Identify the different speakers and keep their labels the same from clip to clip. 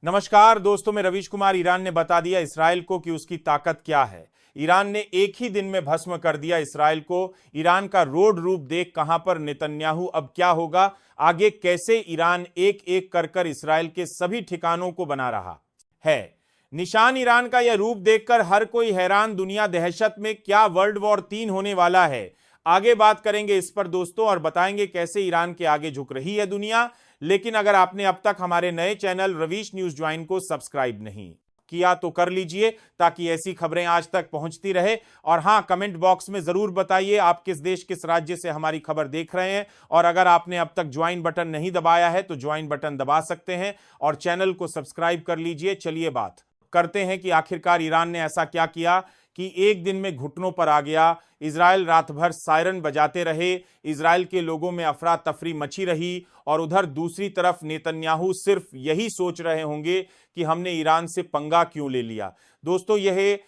Speaker 1: नमस्कार दोस्तों, मैं रवीश कुमार। ईरान ने बता दिया इसराइल को कि उसकी ताकत क्या है। ईरान ने एक ही दिन में भस्म कर दिया इसराइल को। ईरान का रोड रूप देख कहां पर नेतन्याहू अब क्या होगा, आगे कैसे ईरान एक एक कर इसराइल के सभी ठिकानों को बना रहा है। निशान ईरान का यह रूप देखकर हर कोई हैरान, दुनिया दहशत में, क्या वर्ल्ड वॉर 3 होने वाला है। आगे बात करेंगे इस पर दोस्तों और बताएंगे कैसे ईरान के आगे झुक रही है दुनिया। लेकिन अगर आपने अब तक हमारे नए चैनल रवीश न्यूज ज्वाइन को सब्सक्राइब नहीं किया तो कर लीजिए, ताकि ऐसी खबरें आज तक पहुंचती रहे। और हां, कमेंट बॉक्स में जरूर बताइए आप किस देश किस राज्य से हमारी खबर देख रहे हैं। और अगर आपने अब तक ज्वाइन बटन नहीं दबाया है तो ज्वाइन बटन दबा सकते हैं और चैनल को सब्सक्राइब कर लीजिए। चलिए बात करते हैं कि आखिरकार ईरान ने ऐसा क्या किया कि एक दिन में घुटनों पर आ गया। इजराइल रात भर सायरन बजाते रहे, इजराइल के लोगों में अफरा तफरी मची रही और उधर दूसरी तरफ नेतन्याहू सिर्फ यही सोच रहे होंगे कि हमने ईरान से पंगा क्यों ले लिया। दोस्तों, यह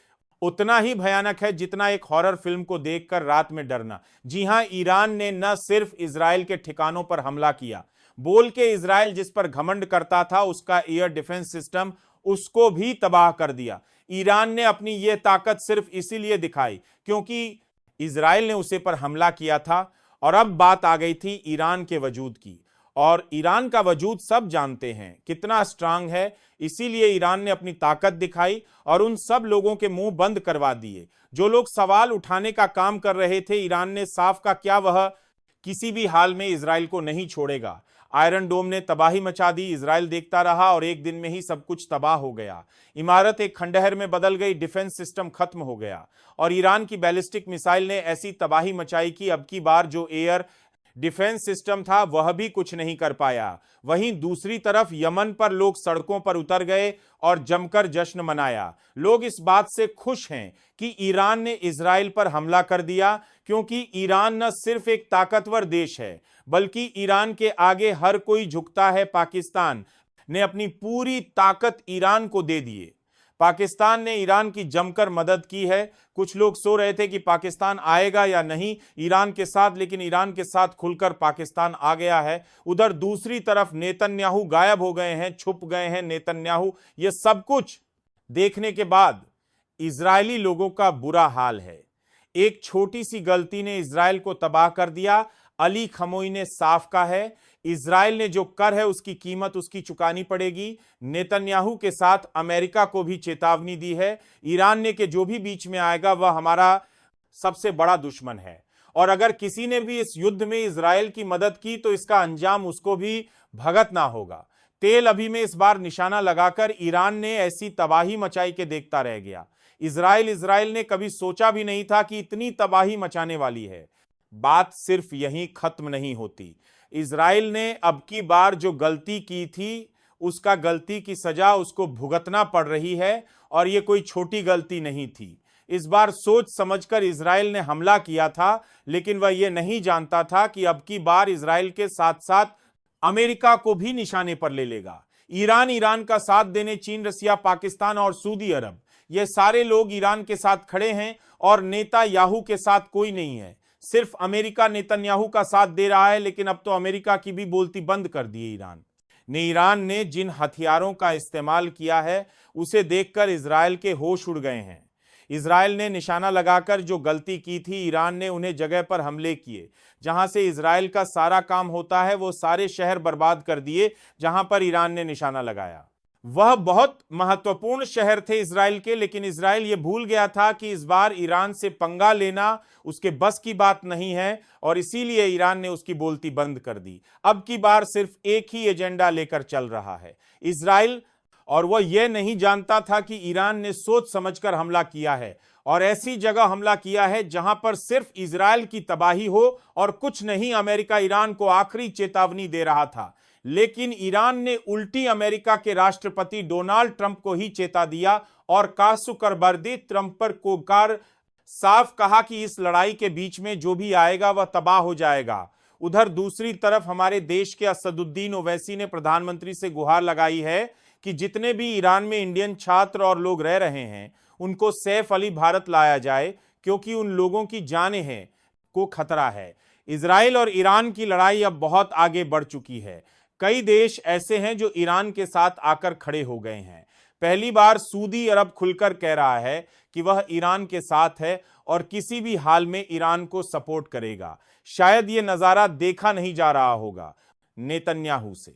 Speaker 1: उतना ही भयानक है जितना एक हॉरर फिल्म को देखकर रात में डरना। जी हां, ईरान ने न सिर्फ इजराइल के ठिकानों पर हमला किया, बोल के इजराइल जिस पर घमंड करता था उसका एयर डिफेंस सिस्टम, उसको भी तबाह कर दिया। ईरान ने अपनी यह ताकत सिर्फ इसीलिए दिखाई क्योंकि इजराइल ने उसे पर हमला किया था। और अब बात आ गई थी ईरान के वजूद की, और ईरान का वजूद सब जानते हैं कितना स्ट्रांग है। इसीलिए ईरान ने अपनी ताकत दिखाई और उन सब लोगों के मुंह बंद करवा दिए जो लोग सवाल उठाने का काम कर रहे थे। ईरान ने साफ का क्या वह किसी भी हाल में इजराइल को नहीं छोड़ेगा। आयरन डोम ने तबाही मचा दी, इजराइल देखता रहा और एक दिन में ही सब कुछ तबाह हो गया। इमारत एक खंडहर में बदल गई, डिफेंस सिस्टम खत्म हो गया और ईरान की बैलिस्टिक मिसाइल ने ऐसी तबाही मचाई कि अब की बार जो एयर डिफेंस सिस्टम था वह भी कुछ नहीं कर पाया। वहीं दूसरी तरफ यमन पर लोग सड़कों पर उतर गए और जमकर जश्न मनाया। लोग इस बात से खुश हैं कि ईरान ने इजराइल पर हमला कर दिया, क्योंकि ईरान न सिर्फ एक ताकतवर देश है बल्कि ईरान के आगे हर कोई झुकता है। पाकिस्तान ने अपनी पूरी ताकत ईरान को दे दिए। पाकिस्तान ने ईरान की जमकर मदद की है। कुछ लोग सो रहे थे कि पाकिस्तान आएगा या नहीं ईरान के साथ, लेकिन ईरान के साथ खुलकर पाकिस्तान आ गया है। उधर दूसरी तरफ नेतन्याहू गायब हो गए हैं, छुप गए हैं नेतन्याहू। यह सब कुछ देखने के बाद इजरायली लोगों का बुरा हाल है। एक छोटी सी गलती ने इजराइल को तबाह कर दिया। अली खमोई ने साफ कहा है, इजराइल ने जो कर है उसकी कीमत उसकी चुकानी पड़ेगी। नेतन्याहू के साथ अमेरिका को भी चेतावनी दी है। ईरान ने कि जो भी बीच में आएगा वह हमारा सबसे बड़ा दुश्मन है और अगर किसी ने भी इस युद्ध में इजराइल की मदद की तो इसका अंजाम उसको भी भुगतना होगा। तेल अभी में इस बार निशाना लगाकर ईरान ने ऐसी तबाही मचाई के देखता रह गया। इजराइल ने कभी सोचा भी नहीं था कि इतनी तबाही मचाने वाली है। बात सिर्फ यहीं खत्म नहीं होती। इजराइल ने अब की बार जो गलती की थी उसका गलती की सजा उसको भुगतना पड़ रही है और यह कोई छोटी गलती नहीं थी। इस बार सोच समझकर इजराइल ने हमला किया था, लेकिन वह यह नहीं जानता था कि अब की बार इजराइल के साथ साथ अमेरिका को भी निशाने पर ले लेगा। ईरान का साथ देने चीन, रसिया, पाकिस्तान और सऊदी अरब, ये सारे लोग ईरान के साथ खड़े हैं और नेता याहू के साथ कोई नहीं है। सिर्फ अमेरिका नेतन्याहू का साथ दे रहा है, लेकिन अब तो अमेरिका की भी बोलती बंद कर दी है। ईरान ने जिन हथियारों का इस्तेमाल किया है उसे देखकर इजराइल के होश उड़ गए हैं। इजराइल ने निशाना लगाकर जो गलती की थी, ईरान ने उन्हें जगह पर हमले किए जहां से इजराइल का सारा काम होता है। वो सारे शहर बर्बाद कर दिए जहां पर ईरान ने निशाना लगाया। वह बहुत महत्वपूर्ण शहर थे इजराइल के, लेकिन इजराइल यह भूल गया था कि इस बार ईरान से पंगा लेना उसके बस की बात नहीं है और इसीलिए ईरान ने उसकी बोलती बंद कर दी। अब की बार सिर्फ एक ही एजेंडा लेकर चल रहा है इजराइल, और वह यह नहीं जानता था कि ईरान ने सोच समझकर हमला किया है और ऐसी जगह हमला किया है जहां पर सिर्फ इजराइल की तबाही हो और कुछ नहीं। अमेरिका ईरान को आखिरी चेतावनी दे रहा था, लेकिन ईरान ने उल्टी अमेरिका के राष्ट्रपति डोनाल्ड ट्रंप को ही चेता दिया और कासुकरबर्दी ट्रंप पर कोकार साफ कहा कि इस लड़ाई के बीच में जो भी आएगा वह तबाह हो जाएगा। उधर दूसरी तरफ हमारे देश के असदुद्दीन ओवैसी ने प्रधानमंत्री से गुहार लगाई है कि जितने भी ईरान में इंडियन छात्र और लोग रह रहे हैं उनको सैफ अली भारत लाया जाए, क्योंकि उन लोगों की जानें हैं को खतरा है। इजराइल और ईरान की लड़ाई अब बहुत आगे बढ़ चुकी है। कई देश ऐसे हैं जो ईरान के साथ आकर खड़े हो गए हैं। पहली बार सऊदी अरब खुलकर कह रहा है कि वह ईरान के साथ है और किसी भी हाल में ईरान को सपोर्ट करेगा। शायद यह नजारा देखा नहीं जा रहा होगा नेतन्याहू से,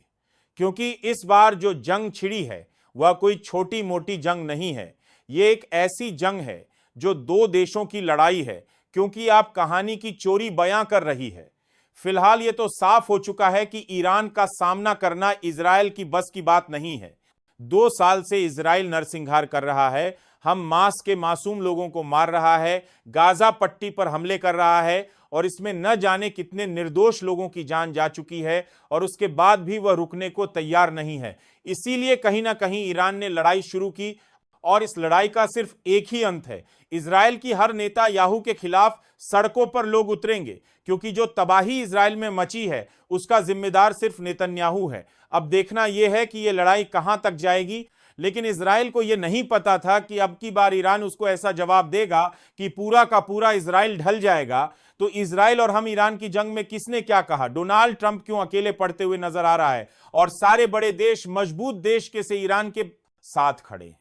Speaker 1: क्योंकि इस बार जो जंग छिड़ी है वह कोई छोटी मोटी जंग नहीं है। यह एक ऐसी जंग है जो दो देशों की लड़ाई है, क्योंकि आप कहानी की चोरी बयां कर रही है। फिलहाल यह तो साफ हो चुका है कि ईरान का सामना करना इजराइल की बस की बात नहीं है। 2 साल से इजराइल नरसंहार कर रहा है, हमास के मासूम लोगों को मार रहा है, गाजा पट्टी पर हमले कर रहा है और इसमें न जाने कितने निर्दोष लोगों की जान जा चुकी है और उसके बाद भी वह रुकने को तैयार नहीं है। इसीलिए कहीं ना कहीं ईरान ने लड़ाई शुरू की और इस लड़ाई का सिर्फ एक ही अंत है। इजराइल की हर नेता याहू के खिलाफ सड़कों पर लोग उतरेंगे, क्योंकि जो तबाही इजराइल में मची है उसका जिम्मेदार सिर्फ नेतन्याहू है। अब देखना यह है कि यह लड़ाई कहां तक जाएगी, लेकिन इजराइल को यह नहीं पता था कि अब की बार ईरान उसको ऐसा जवाब देगा कि पूरा का पूरा इजराइल ढल जाएगा। तो इजराइल और हम ईरान की जंग में किसने क्या कहा? डोनाल्ड ट्रंप क्यों अकेले पड़ते हुए नजर आ रहा है और सारे बड़े देश, मजबूत देश के से ईरान के साथ खड़े हैं।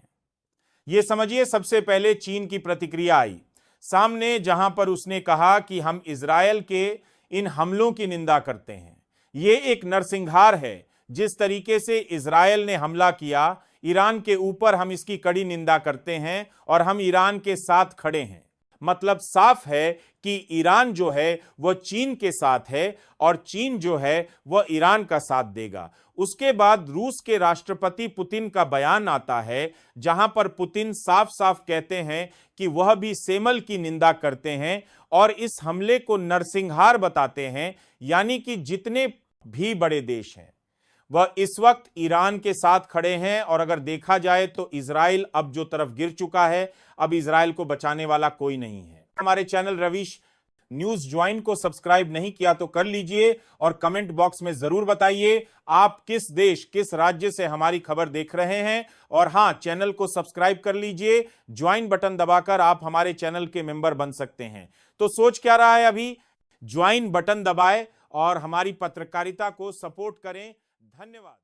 Speaker 1: यह समझिए, सबसे पहले चीन की प्रतिक्रिया आई सामने, जहां पर उसने कहा कि हम इजराइल के इन हमलों की निंदा करते हैं। यह एक नरसंहार है। जिस तरीके से इजराइल ने हमला किया ईरान के ऊपर, हम इसकी कड़ी निंदा करते हैं और हम ईरान के साथ खड़े हैं। मतलब साफ है कि ईरान जो है वह चीन के साथ है और चीन जो है वह ईरान का साथ देगा। उसके बाद रूस के राष्ट्रपति पुतिन का बयान आता है, जहां पर पुतिन साफ साफ कहते हैं कि वह भी सेमल की निंदा करते हैं और इस हमले को नरसंहार बताते हैं। यानी कि जितने भी बड़े देश हैं वह इस वक्त ईरान के साथ खड़े हैं। और अगर देखा जाए तो इजराइल अब जो तरफ गिर चुका है, अब इजराइल को बचाने वाला कोई नहीं है। हमारे चैनल रवीश न्यूज ज्वाइन को सब्सक्राइब नहीं किया तो कर लीजिए और कमेंट बॉक्स में जरूर बताइए आप किस देश, किस राज्य से हमारी खबर देख रहे हैं। और हां, चैनल को सब्सक्राइब कर लीजिए, ज्वाइन बटन दबाकर आप हमारे चैनल के मेंबर बन सकते हैं। तो सोच क्या रहा है अभी? ज्वाइन बटन दबाएं और हमारी पत्रकारिता को सपोर्ट करें। धन्यवाद।